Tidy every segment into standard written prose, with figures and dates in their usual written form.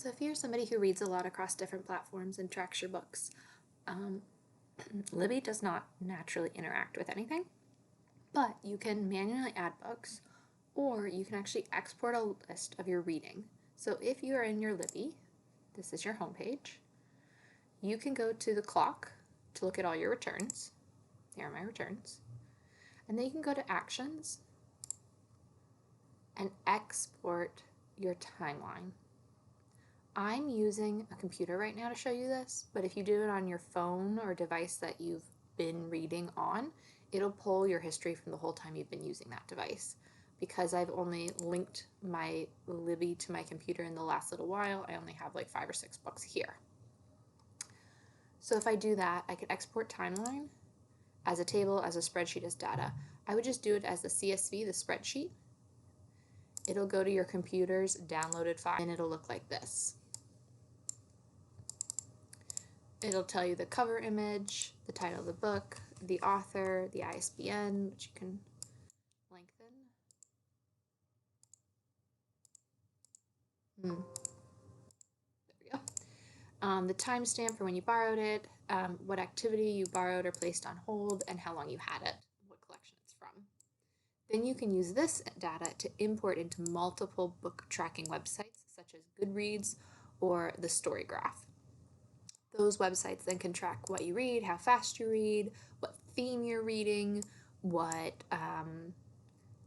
So if you're somebody who reads a lot across different platforms and tracks your books, Libby does not naturally interact with anything, but you can manually add books, or you can actually export a list of your reading. So if you are in your Libby, this is your homepage, you can go to the clock to look at all your returns. Here are my returns. And then you can go to Actions and export your timeline. I'm using a computer right now to show you this, but if you do it on your phone or device that you've been reading on, it'll pull your history from the whole time you've been using that device. Because I've only linked my Libby to my computer in the last little while, I only have like 5 or 6 books here. So if I do that, I could export timeline as a table, as a spreadsheet, as data. I would just do it as the CSV, the spreadsheet. It'll go to your computer's downloaded file and it'll look like this. It'll tell you the cover image, the title of the book, the author, the ISBN, which you can lengthen. There we go. The timestamp for when you borrowed it, what activity you borrowed or placed on hold, and how long you had it, what collection it's from. Then you can use this data to import into multiple book tracking websites such as Goodreads or the StoryGraph. Those websites then can track what you read, how fast you read, what theme you're reading, what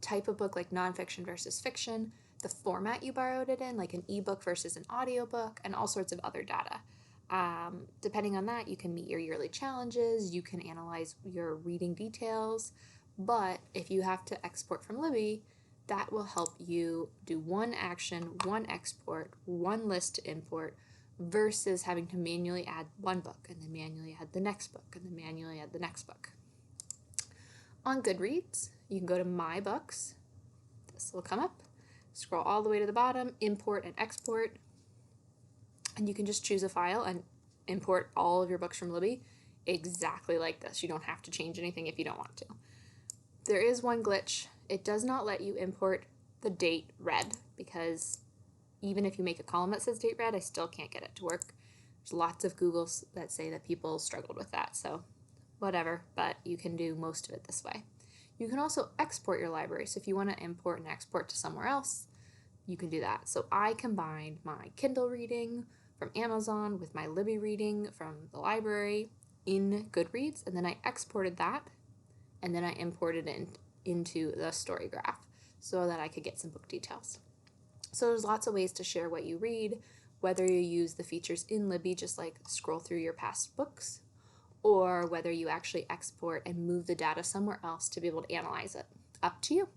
type of book, like nonfiction versus fiction, the format you borrowed it in, like an ebook versus an audiobook, and all sorts of other data. Depending on that, you can meet your yearly challenges, you can analyze your reading details, but if you have to export from Libby, that will help you do one action, one export, one list to import, versus having to manually add one book and then manually add the next book and then manually add the next book. On Goodreads, you can go to My Books. This will come up. Scroll all the way to the bottom, import and export, and you can just choose a file and import all of your books from Libby exactly like this. You don't have to change anything if you don't want to. There is one glitch. It does not let you import the date read, because even if you make a column that says date read, I still can't get it to work. There's lots of Googles that say that people struggled with that, so whatever, but you can do most of it this way. You can also export your library, so if you want to import and export to somewhere else, you can do that. So I combined my Kindle reading from Amazon with my Libby reading from the library in Goodreads, and then I exported that, and then I imported it into the StoryGraph so that I could get some book details. So there's lots of ways to share what you read, whether you use the features in Libby, just like scroll through your past books, or whether you actually export and move the data somewhere else to be able to analyze it. Up to you.